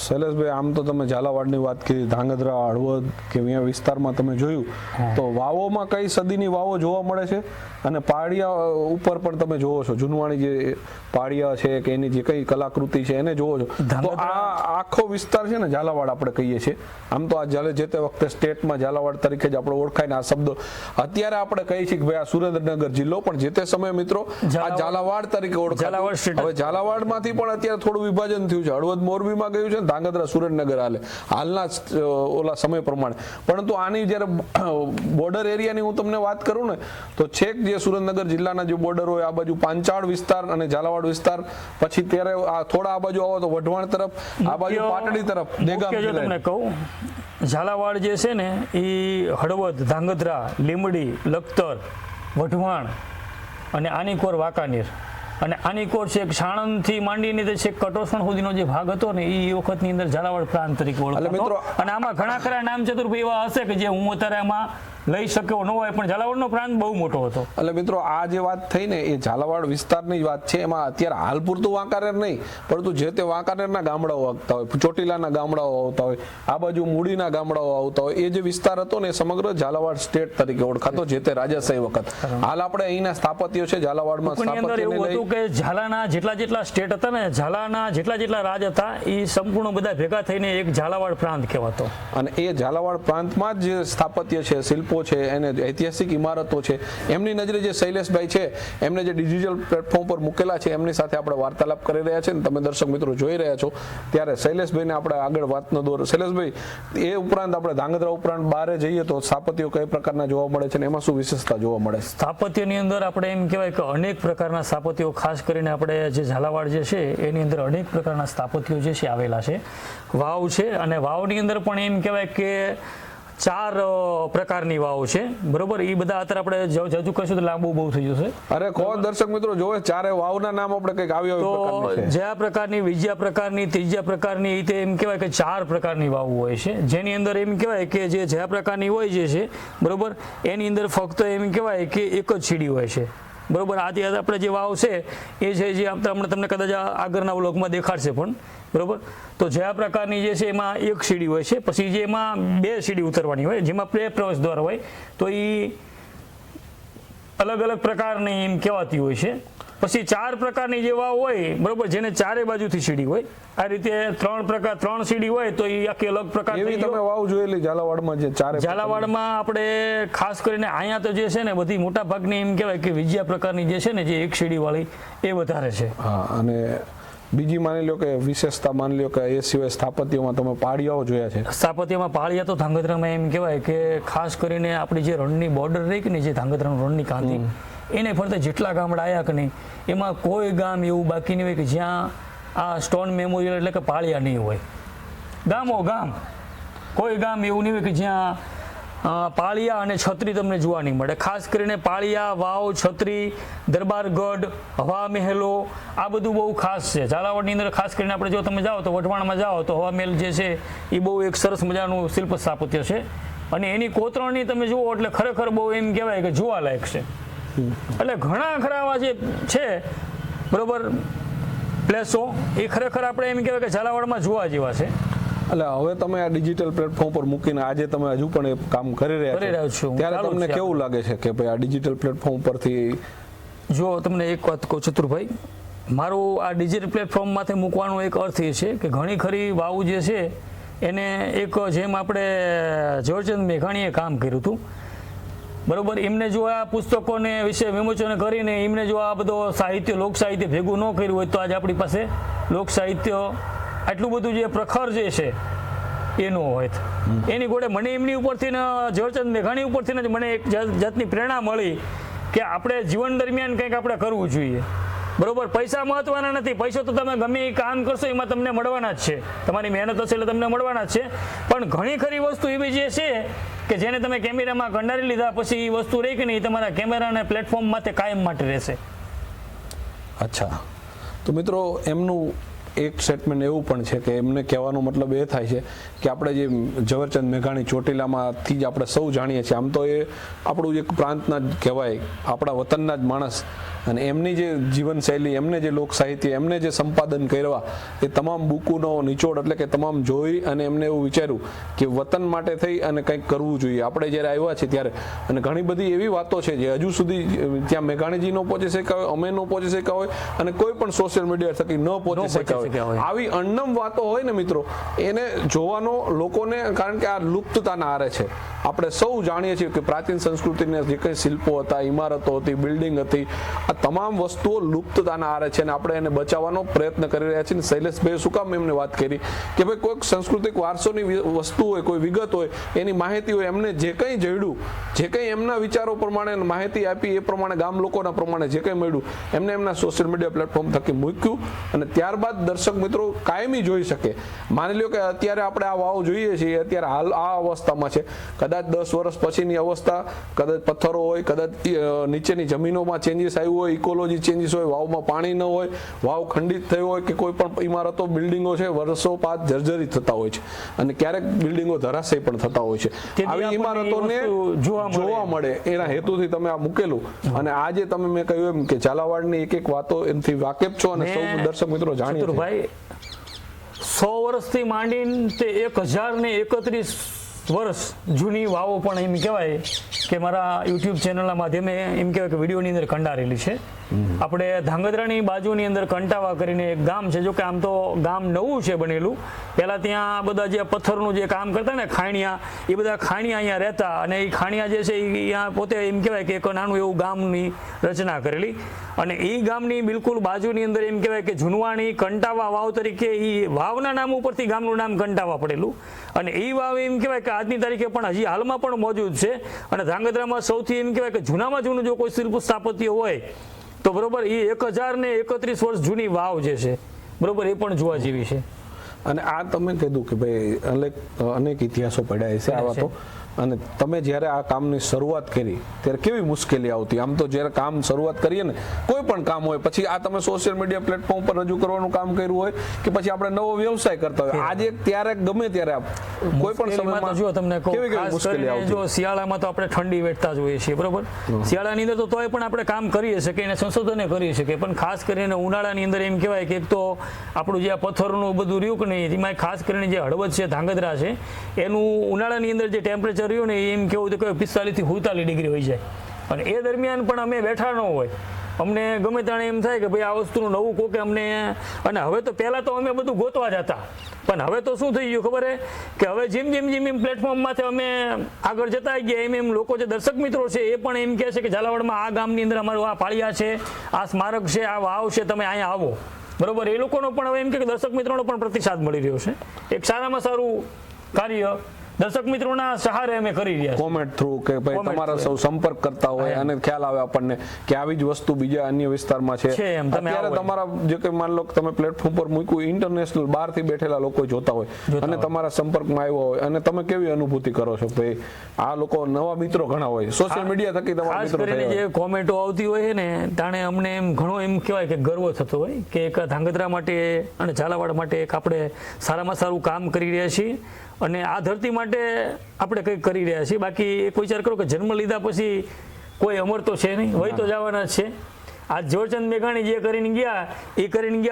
શૈલેષભાઈ, આમ તો તમે ઝાલાવાડની વાત કરી, ધાંગધ્રા, હળવદ કે અહીંયા વિસ્તારમાં તમે જોયું તો વાવોમાં કઈ સદીની વાવો જોવા મળે છે અને પાળિયા ઉપર પણ તમે જોવો છો, જૂનવાણી જે પાળિયા છે કે એની જે કઈ કલાકૃતિ છે એને જોવો છો. તો આ આખો વિસ્તાર છે ને ઝાલાવાડ આપણે કહીએ છીએ. આમ તો આ જે તે વખતે સ્ટેટમાં ઝાલાવાડ તરીકે જ આપણે ઓળખાય ને આ શબ્દો અત્યારે આપણે કહીએ છીએ કે ભાઈ આ સુરેન્દ્રનગર જિલ્લો, પણ જે તે સમયે મિત્રો આ ઝાલાવાડ તરીકે ઓળખાય. હવે ઝાલાવાડમાંથી પણ અત્યારે થોડું વિભાજન થયું છે, હળવદ મોરબીમાં ગયું છે, ધાંગધ્રા સુરેન્દ્રનગર હાલના ઓલા સમય પ્રમાણે. પરંતુ આની જ્યારે બોર્ડર એરિયાની હું તમને વાત કરું ને તો છેક જે સુરેન્દ્રનગર જિલ્લાના જે બોર્ડર હોય આ બાજુ પાંચાળ વિસ્તાર અને ઝાલાવાડ વિસ્તાર, પછી ત્યારે થોડા આ બાજુ આવો તો વઢવાણ તરફ, આ બાજુ પાટડી તરફ દેગામ. તમને કહું, ઝાલાવાડ જે છે ને એ હળવદ, ધાંગધ્રા, લીમડી, લખતર, વઢવાણ અને આનીકોર, વાંકાનેર અને આનીકોર છે સાણંદથી માંડીને છે કટોસણ સુધીનો જે ભાગ હતો ને એ વખતની અંદર ઝાલાવાડ પ્રાંત તરીકે ઓળખાતો. અને આમાં ઘણા ખરા નામ ચતુરભાઈ એવા હશે કે જે હું અત્યારે આમાં લઈ શક્યો ન હોય, પણ ઝાલાવાડનો પ્રાંત બહુ મોટો હતો. એટલે મિત્રો આ જે વાત થઈ ને એ ઝાલાવાડ વિસ્તારની વાત છે. એમાં અત્યારે હાલ પૂરતું વાંકાનેર નહીં, પરંતુ જે તે વાંકાનેરના ગામડાઓ આવતા હોય, ચોટીલાના ગામડાઓ આવતા હોય, આ બાજુ મૂડીના ગામડાઓ આવતા હોય, એ જે વિસ્તાર હતો ને એ સમગ્ર ઝાલાવાડ સ્ટેટ તરીકે ઓળખાતો જે તે રાજાશાહી વખત. હાલ આપણે અહીંના સ્થાપત્યો છે ઝાલાવાડમાં સ્થાપત્ય કે ઝાલાના જેટલા સ્ટેટ હતા ને, ઝાલાના જેટલા રાજ હતા એ સંપૂર્ણ બધા ભેગા થઈને એક ઝાલાવાડ પ્રાંત કહેવાતો. અને એ ઝાલાવાડ પ્રાંતમાં જ જે સ્થાપત્ય છે, શિલ્પો છે, એને ઐતિહાસિક ઇમારતો છે, એમની નજરે જે શૈલેષભાઈ છે એમને જે ડિજિટલ પ્લેટફોર્મ પર મૂકેલા છે એમની સાથે આપણે વાર્તાલાપ કરી રહ્યા છે. તમે દર્શક મિત્રો જોઈ રહ્યા છો ત્યારે શૈલેષભાઈને આપણે આગળ વાતનો દોર. શૈલેષભાઈ, એ ઉપરાંત આપણે ધાંગધ્રા ઉપરાંત બહાર જઈએ તો સ્થાપત્યો કઈ પ્રકારના જોવા મળે છે અને એમાં શું વિશેષતા જોવા મળે? સ્થાપત્યની અંદર આપણે એમ કહેવાય કે અનેક પ્રકારના સ્થાપત્યો, ખાસ કરીને આપણે જે ઝાલાવાડ જે છે એની અંદર અનેક પ્રકારના સ્થાપત્યો જે છે આવેલા છે. વાવ છે અને વાવની અંદર પણ એમ કહેવાય કે 4 પ્રકારની વાવ છે, બરોબર. એ બધા અત્યારે આપણે હજુ કહીશું તો લાંબુ બહુ થઈ જશે. અરે કો દર્શક મિત્રો જોવે, 4 વાવના નામ આપણે કંઈક આવ્યા તો જ્યાં પ્રકારની, બીજા પ્રકારની, ત્રીજા પ્રકારની, એ એમ કહેવાય કે 4 પ્રકારની વાવ હોય છે. જેની અંદર એમ કહેવાય કે જે જ્યાં પ્રકારની હોય જે છે, બરોબર, એની અંદર ફક્ત એમ કહેવાય કે એક જ સીડી હોય છે, બરોબર. આથી આપણે જે વાવ છે એ છે જે હમણાં તમને કદાચ આગળના વ્લોગમાં દેખાડશે પણ, બરોબર. તો જે આ પ્રકારની જે છે એમાં એક સીડી હોય છે, પછી જે એમાં 2 સીડી ઉતરવાની હોય, જેમાં પ્રવેશ દ્વાર હોય, તો એ અલગ અલગ પ્રકારની એમ કહેવાતી હોય છે. પછી 4 પ્રકારની જે વાવ હોય, બરોબર, જેને 4 બાજુથી સીડી હોય. આ રીતે 3 સીડી હોય તો એ આખી અલગ પ્રકારની. તમે વાવ જોયેલી ઝાલાવાડમાં? જે 4 ઝાલાવાડમાં આપણે ખાસ કરીને અહીંયા તો જે છે ને બધી મોટા ભાગની એમ કહેવાય કે વિજયા પ્રકારની જે છે ને જે એક સીડી વાળી એ વધારે છે. હા, અને બીજી માની લો કે વિશેષતા માની લો કે એ સિવાય સ્થાપત્યમાં તમે પાળિયાઓ જોયા છે? સ્થાપત્યમાં પાળિયા તો ધાંગધ્રામાં એમ કહેવાય કે ખાસ કરીને આપણી જે રણની બોર્ડર રહી કે નહીં, જે ધાંગધ્રાનું રણની કાંતિ, એને ફરતે જેટલા ગામડા આવ્યા કે નહીં, એમાં કોઈ ગામ એવું બાકી નહીં હોય કે જ્યાં આ સ્ટોન મેમોરિયલ એટલે કે પાળિયા નહીં હોય. ગામ કોઈ ગામ એવું નહીં હોય કે જ્યાં પાળિયા અને છત્રી તમને જોવા નહીં મળે. ખાસ કરીને પાળિયા, વાવ, છત્રી, દરબારગઢ, હવા મહેલો, આ બધું બહુ ખાસ છે ઝાલાવાડની અંદર. ખાસ કરીને આપણે જો તમે જાઓ તો વઢવાણમાં જાઓ તો હવા મહેલ જે છે એ બહુ એક સરસ મજાનું શિલ્પ સ્થાપત્ય છે અને એની કોતરણી તમે જુઓ એટલે ખરેખર બહુ એમ કહેવાય કે જોવાલાયક છે. એટલે ઘણા ખરા આવા જે છે, બરોબર, પ્લેસો એ ખરેખર આપણે એમ કહેવાય કે ઝાલાવાડમાં જોવા જેવા છે. એટલે હવે તમે આ ડિજિટલ પ્લેટફોર્મ પર મૂકીને આજે તમે હજુ પણ એ કામ કરી રહ્યા છો, ત્યારે તમને કેવું લાગે છે કે ભાઈ આ ડિજિટલ પ્લેટફોર્મ પરથી? જો તમને એક વાત કહું ચતુરભાઈ, મારું આ ડિજિટલ પ્લેટફોર્મમાંથી મૂકવાનો એક અર્થ એ છે કે ઘણી ખરી વાવ જે છે એને એક જેમ આપણે ઝવેરચંદ મેઘાણીએ કામ કર્યું હતું, બરોબર. એમને જો આ પુસ્તકોને વિશે વિમોચન કરીને એમને જો આ બધો સાહિત્ય, લોક સાહિત્ય ભેગું ન કર્યું હોય તો આજે આપણી પાસે લોક સાહિત્ય આટલું બધું જે પ્રખર જે છે એ ન હોય. એની ગોળે મને એમની ઉપરથી ને ઝવેરચંદ મેઘાણી ઉપરથી જ મને એક જાતની પ્રેરણા મળી કે આપણે જીવન દરમિયાન કંઈક આપણે કરવું જોઈએ, બરોબર. પૈસા મહત્વના નથી, પૈસો તો તમે ગમે એ કામ કરશો એમાં તમને મળવાના જ છે, તમારી મહેનત હશે એટલે તમને મળવાના જ છે. પણ ઘણી ખરી વસ્તુ એવી જે છે કે જેને તમે કેમેરામાં કંડારી લીધા પછી એ વસ્તુ રહી કે નહીં, તમારા કેમેરા અને પ્લેટફોર્મ માટે કાયમ માટે રહેશે. અચ્છા, તો મિત્રો એમનું એક સ્ટેટમેન્ટ એવું પણ છે કે એમને કહેવાનો મતલબ એ થાય છે કે આપણે જે ઝવેરચંદ મેઘાણી ચોટીલામાંથી જ આપણે સૌ જાણીએ છીએ. આમ તો એ આપણું એક પ્રાંતના જ કહેવાય, આપણા વતનના જ માણસ અને એમની જે જીવનશૈલી, એમને જે લોક સાહિત્ય, એમને જે સંપાદન કરવા, એ તમામ બુકોનો નિચોડ એટલે કે તમામ જોઈ અને એમને એવું વિચાર્યું કે વતન માટે થઈ અને કંઈક કરવું જોઈએ. આપણે જ્યારે આવ્યા છીએ ત્યારે અને ઘણી બધી એવી વાતો છે જે હજુ સુધી ત્યાં મેઘાણીજી ન પહોંચી શક્યા હોય, અમે ન પહોંચી શક્યા હોય અને કોઈ પણ સોશિયલ મીડિયા થકી ન પહોંચી શક્યા હોય. આવી અણનમ વાતો હોય ને મિત્રો, એને જોવાનો લોકોને, કારણ કે આ લુપ્તતાના આરે છે. આપણે સૌ જાણીએ છીએ કે પ્રાચીન સંસ્કૃતિના જે કંઈ શિલ્પો હતા, ઇમારતો હતી, બિલ્ડિંગ હતી, આ તમામ વસ્તુઓ લુપ્તતાના આરે છે અને આપણે એને બચાવવાનો પ્રયત્ન કરી રહ્યા છીએ. શૈલેષભાઈએ શું કામ એમને વાત કરી કે ભાઈ કોઈક સાંસ્કૃતિક વારસોની વસ્તુ હોય, કોઈ વિગત હોય, એની માહિતી હોય, એમને જે કંઈ જડ્યું, જે કંઈ એમના વિચારો પ્રમાણે માહિતી આપી, એ પ્રમાણે ગામ લોકોના પ્રમાણે જે કંઈ મળ્યું એમને એમના સોશિયલ મીડિયા પ્લેટફોર્મ થકી મૂક્યું અને ત્યારબાદ દર્શક મિત્રો કાયમી જોઈ શકે. માની લો કે અત્યારે આપણે આ વાવ જોઈએ છીએ, અત્યારે હાલ આ અવસ્થામાં છે, કદાચ 10 વર્ષ પછીની અવસ્થા, કદાચ પથ્થરો હોય, કદાચ નીચેની જમીનોમાં ચેન્જીસ આવ્યું હોય, ઇકોલોજી ચેન્જીસ હોય, વાવમાં પાણી ન હોય, વાવ ખંડિત થઈ હોય કે કોઈ પણ ઇમારતો, બિલ્ડિંગો છે વર્ષો બાદ જર્જરિત થતા હોય છે અને ક્યારેક બિલ્ડિંગો ધરાશય પણ થતા હોય છે. આવી ઇમારતોને જોવા મળે એના હેતુથી તમે આ મૂકેલું અને આજે તમે મેં કહ્યું એમ કે ઝાલાવાડની એક એક વાતો એમથી વાકેફ છો અને સૌ દર્શક મિત્રો જાણીએ છે. ભાઈ 100 વર્ષથી માંડીને તે 1031 વર્ષ જૂની વાવો પણ એમ કહેવાય કે મારા યુટ્યુબ ચેનલના માધ્યમે એમ કહેવાય કે વિડીયોની અંદર કંડારેલી છે. આપણે ધાંગધ્રાની બાજુની અંદર કંટાવા કરીને એક ગામ છે. જો કે આમ તો ગામ નવું છે બનેલું, પહેલાં ત્યાં બધા જે પથ્થરનું જે કામ કરતા ને ખાણિયા, એ બધા ખાણિયા અહીંયા રહેતા અને એ ખાણિયા જે છે એ અહીંયા પોતે એમ કહેવાય કે એક નાનું એવું ગામની રચના કરેલી અને એ ગામની બિલકુલ બાજુની અંદર એમ કહેવાય કે જુનવાણી કંટાવા વાવ તરીકે એ વાવના નામ ઉપરથી ગામનું નામ કંટાવા પડેલું અને એ વાવ એમ કહેવાય કે આજની તારીખે પણ હજી હાલમાં પણ મોજૂદ છે. અને ધાંગધ્રામાં સૌથી એમ કહેવાય કે જૂનામાં જૂનું જો કોઈ શિલ્પ સ્થાપત્ય હોય તો બરોબર એ 1031 વર્ષ જૂની વાવ જે છે બરોબર, એ પણ જોવા જેવી છે. અને આ તમે કીધું કે ભાઈ અનેક ઇતિહાસો પડ્યા છે આવા તો, અને તમે જ્યારે આ કામની શરૂઆત કરી ત્યારે કેવી મુશ્કેલી આવતી? આમ તો જ્યારે કામ શરૂઆત કરીએ ને, કોઈ પણ કામ હોય, પછી આ તમે સોશિયલ મીડિયા પ્લેટફોર્મ પર રજૂ કરવાનું કામ કર્યું હોય કે પછી આપણે નવો વ્યવસાય કરતા હોય, આજે ત્યારે ગમે ત્યારે કોઈ પણ સમયમાં જો તમને કેવી કેવી મુશ્કેલી આવતી? જો શિયાળામાં તો આપણે ઠંડી વેઠતા જ હોઈએ છીએ બરોબર, શિયાળાની અંદર તો તોય પણ આપણે કામ કરીએ શકીએ અને સંશોધન કરી શકીએ, પણ ખાસ કરીને ઉનાળાની અંદર એમ કહેવાય કે એક તો આપણું જે આ પથ્થરનું બધું રહ્યું કે નહીં, એમાં ખાસ કરીને જે હળવદ છે, ધાંગધ્રા છે, એનું ઉનાળાની અંદર જે ટેમ્પરેચર રહ્યું ને એમ કેવું તો 45 થી 47 ડિગ્રી હોય જાય અને એ દરમિયાન પણ અમે બેઠા ન હોય, અમને ગમે ત્યારે એમ થાય કે ભાઈ આ વસ્તુનું નવું કોકે અમને. અને હવે તો પહેલાં તો અમે બધું ગોતવા જતા, પણ હવે તો શું થઈ ગયું ખબર છે કે હવે જેમ એમ પ્લેટફોર્મમાંથી અમે આગળ જતા ગયા એમ લોકો જે દર્શક મિત્રો છે એ પણ એમ કહે છે કે ઝાલાવાડમાં આ ગામની અંદર અમારું આ પાળિયા છે, આ સ્મારક છે, આ વાવ છે, તમે અહીંયા આવો બરોબર. એ લોકોનો પણ હવે એમ કે દર્શક મિત્રોનો પણ પ્રતિસાદ મળી રહ્યો છે. એક સારામાં સારું કાર્ય દર્શક મિત્રોના સહારે અમે કરી રહ્યા છીએ. કોમેન્ટ થ્રુ કે ભાઈ તમારા સૌ સંપર્ક કરતા હોય અને ખ્યાલ આવે આપણને કે આવી જ વસ્તુ બીજા અન્ય વિસ્તારમાં છે. અત્યારે તમારા જે કંઈ માન લો કે તમે પ્લેટફોર્મ પર મૂક્યું, ઇન્ટરનેશનલ બહારથી બેઠેલા લોકો જોતા હોય અને તમારા સંપર્કમાં આવ્યા હોય અને તમે કેવી અનુભૂતિ કરો છો? ભાઈ આ લોકો નવા મિત્રો ઘણા હોય, સોશિયલ મીડિયા થકી તમારા મિત્રો ખાસ કરીને જે કોમેન્ટો આવતી હોય ને તાણે અમને એમ ઘણો એમ કહેવાય કે ગર્વ થતો હોય કે એક ધાંગધ્રા માટે અને ઝાલાવાડ માટે એક આપણે સારામાં સારું કામ કરી રહ્યા છીએ અને આ ધરતી માટે આપણે કંઈક કરી રહ્યા છીએ. બાકી એક વિચાર કરો કે જન્મ લીધા પછી કોઈ અમર તો છે નહીં, વહી તો જવાના જ છે. આ ઝવેરચંદ મેઘાણી જે કરીને ગયા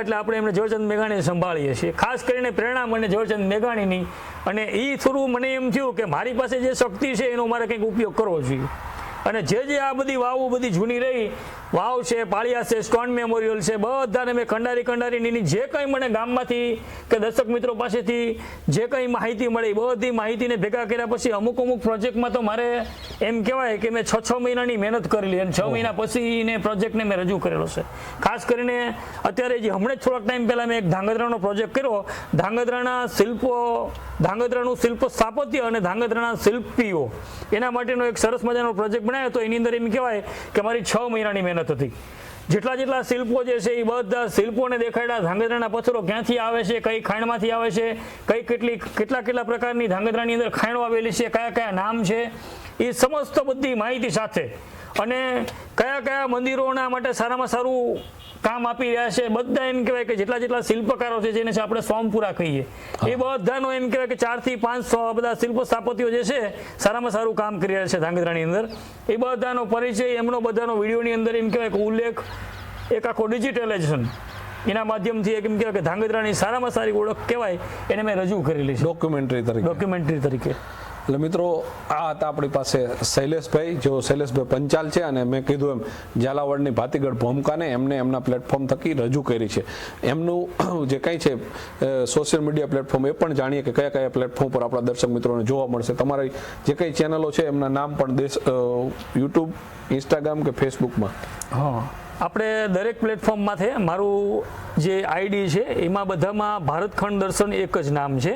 એટલે આપણે એમને ઝવેરચંદ મેઘાણીને સંભાળીએ છીએ. ખાસ કરીને પ્રેરણા મને ઝવેરચંદ મેઘાણીની અને એ થ્રુ મને એમ થયું કે મારી પાસે જે શક્તિ છે એનો મારે કંઈક ઉપયોગ કરવો જોઈએ અને જે આ બધી વાવો બધી જૂની રહી વાવ છે, પાળિયા છે, સ્ટોન મેમોરિયલ છે, બધાને મેં કંડારીની જે કંઈ મને ગામમાંથી કે દર્શક મિત્રો પાસેથી જે કંઈ માહિતી મળી બધી માહિતીને ભેગા કર્યા પછી અમુક પ્રોજેક્ટમાં તો મારે એમ કહેવાય કે મેં 6 મહિનાની મહેનત કરેલી અને 6 મહિના પછી પ્રોજેક્ટને મેં રજૂ કરેલો છે. ખાસ કરીને અત્યારે જે હમણાં જ થોડાક ટાઈમ પહેલાં મેં એક ધાંગધ્રાનો પ્રોજેક્ટ કર્યો, ધાંગધ્રાનું શિલ્પ સ્થાપત્ય અને ધાંગધ્રાના શિલ્પીઓ, એના માટેનો એક સરસ મજાનો પ્રોજેક્ટ બનાવ્યો. તો એની અંદર એમ કહેવાય કે મારી 6 મહિનાની મહેનત હતી. જેટલા શિલ્પો જે છે એ બધા શિલ્પોને દેખાડ્યા, ધાંગધ્રાના પથ્થરો ક્યાંથી આવે છે, કઈ ખાણમાંથી આવે છે, કેટલા પ્રકારની ધાંગધ્રાની અંદર ખાણો આવેલી છે, કયા નામ છે, એ સમસ્ત બધી માહિતી સાથે અને કયા કયા મંદિરોના માટે સારામાં સારું કામ આપી રહ્યા છે બધા એમ કહેવાય કે જેટલા શિલ્પકારો છે જેને છે આપણે સોમપુરા કહીએ એ બધાનો એમ કહેવાય કે 4 થી 5 બધા શિલ્પ સ્થાપતિઓ જે છે સારામાં સારું કામ કરી રહ્યા છે ધાંગધ્રાની અંદર. એ બધાનો પરિચય એમનો બધાનો વિડીયોની અંદર એમ કહેવાય કે ઉલ્લેખ એક આખો ડિજિટલાઇઝેશન એના માધ્યમથી એમ કહેવાય કે ધાંગધ્રાની સારામાં સારી ઓળખ કહેવાય એને મેં રજૂ કરેલી છે ડોક્યુમેન્ટરી તરીકે. એટલે મિત્રો આ હતા આપણી પાસે શૈલેષભાઈ, જેઓ શૈલેષભાઈ પંચાલ છે અને મેં કીધું એમ ઝાલાવાડની ભાતીગળ ભૂમિકાને એમને એમના પ્લેટફોર્મ થકી રજૂ કરી છે. એમનું જે કંઈ છે સોશિયલ મીડિયા પ્લેટફોર્મ એ પણ જાણીએ કે કયા કયા પ્લેટફોર્મ પર આપણા દર્શક મિત્રોને જોવા મળશે. તમારી જે કંઈ ચેનલો છે એમના નામ પણ યુટ્યુબ, ઇન્સ્ટાગ્રામ કે ફેસબુકમાં? હા, આપણે દરેક પ્લેટફોર્મમાંથી મારું જે આઈડી છે એમાં બધામાં ભારતખંડ દર્શન એક જ નામ છે,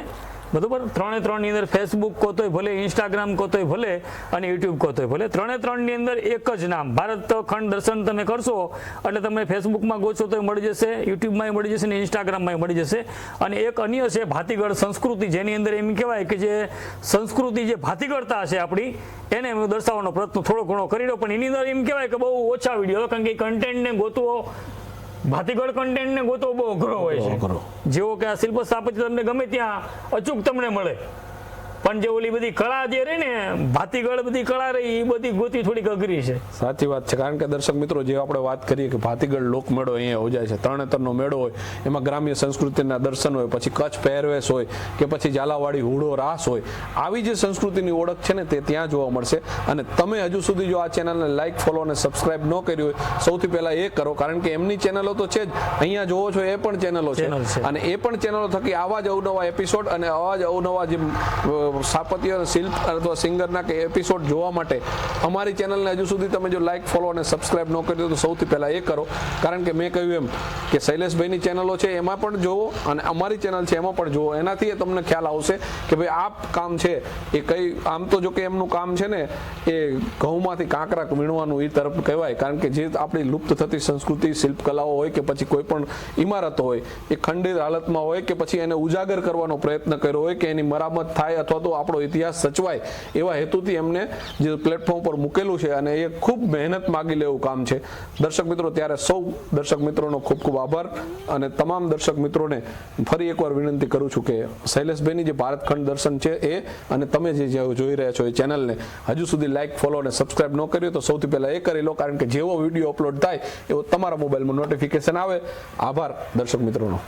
બરોબર. 3 ની અંદર ફેસબુક કહો તોય ભલે, ઇન્સ્ટાગ્રામ કહો તોય ભલે અને યુટ્યુબ કહો તોય ભલે, 3 ની અંદર એક જ નામ ભારતખંડ દર્શન તમે કરશો એટલે તમે ફેસબુકમાં ગોચો તોય મળી જશે, યુટ્યુબમાં મળી જશે ને ઇન્સ્ટાગ્રામમાં મળી જશે. અને એક અન્ય છે ભાતીગળ સંસ્કૃતિ, જેની અંદર એમ કહેવાય કે જે સંસ્કૃતિ જે ભાતીગળતા છે આપણી એને હું દર્શાવવાનો પ્રયત્ન થોડો ઘણો કરી રહ્યો, પણ એની અંદર એમ કહેવાય કે બહુ ઓછા વિડીયો, કારણ કે કન્ટેન્ટને ગોતવો, ભાતીગળ કન્ટેન્ટને ગોતવો બહુ અઘરો હોય છે. જેવો કે આ શિલ્પ સ્થાપત્ય તમને ગમે ત્યાં અચૂક તમને મળે, પણ જે ઓલી બધી કળા જે રહી ને ભાતીગળ બધી કળા રહી એ બધી ગોતી થોડીક અઘરી છે. સાચી વાત છે, કારણ કે દર્શક મિત્રો જે આપણે વાત કરીએ કે ભાતીગળ લોકમેળો અહીંયા યોજાય છે, તરણેતરનો મેળો હોય, એમાં ગ્રામ્ય સંસ્કૃતિના દર્શન હોય, પછી કચ્છ પહેરવેશ હોય કે પછી ઝાલાવાડી હુડો રાસ હોય, આવી જે સંસ્કૃતિની ઓળખ છે ને તે ત્યાં જોવા મળશે. અને તમે હજુ સુધી જો આ ચેનલને લાઈક, ફોલો અને સબસ્ક્રાઇબ ન કરી હોય સૌથી પહેલા એ કરો, કારણ કે એમની ચેનલો તો છે જ, અહીંયા જોવો છો એ પણ ચેનલો છે અને એ પણ ચેનલો થકી આવા જ અવનવા એપિસોડ અને આવા જ અવનવા જે સ્થાપત્ય શિલ્પ અથવા સિંગરના કે એપિસોડ જોવા માટે અમારી ચેનલને હજુ સુધી તમે જો લાઈક, ફોલો અને સબસ્ક્રાઇબ ન કરી દો તો સૌથી પહેલા એ કરો. કારણ કે મેં કહ્યું એમ કે શૈલેષભાઈની ચેનલો છે એમાં પણ જોવો અને અમારી ચેનલ છે એમાં પણ જોવો, એનાથી તમને ખ્યાલ આવશે કે ભાઈ આ કામ છે એ કઈ, આમ તો જો કે એમનું કામ છે ને એ ઘઉંમાંથી કાંકરા વીણવાનું એ તરફ કહેવાય, કારણ કે જે આપણી લુપ્ત થતી સંસ્કૃતિ, શિલ્પકલાઓ હોય કે પછી કોઈ પણ ઇમારતો હોય એ ખંડિત હાલતમાં હોય કે પછી એને ઉજાગર કરવાનો પ્રયત્ન કર્યો હોય કે એની મરામત થાય અથવા તો આપણો ઇતિહાસ સચવાય એવા હેતુથી એમને જે પ્લેટફોર્મ પર મૂકેલું છે અને એ ખૂબ મહેનત માગી લેવું કામ છે. દર્શક મિત્રો, ત્યારે સૌ દર્શક મિત્રોનો ખૂબ ખૂબ આભાર અને તમામ દર્શક મિત્રોને ફરી એકવાર વિનંતી કરું છું કે શૈલેષભાઈની જે ભારતખંડ દર્શન છે એ અને તમે જે જોઈ રહ્યા છો એ ચેનલને હજુ સુધી લાઈક, ફોલો અને સબસ્ક્રાઇબ ન કર્યું તો સૌથી પહેલા એ કરી લો, કારણ કે જેવો વિડીયો અપલોડ થાય એવો તમારા મોબાઈલમાં નોટિફિકેશન આવે. આભાર દર્શક મિત્રોનો.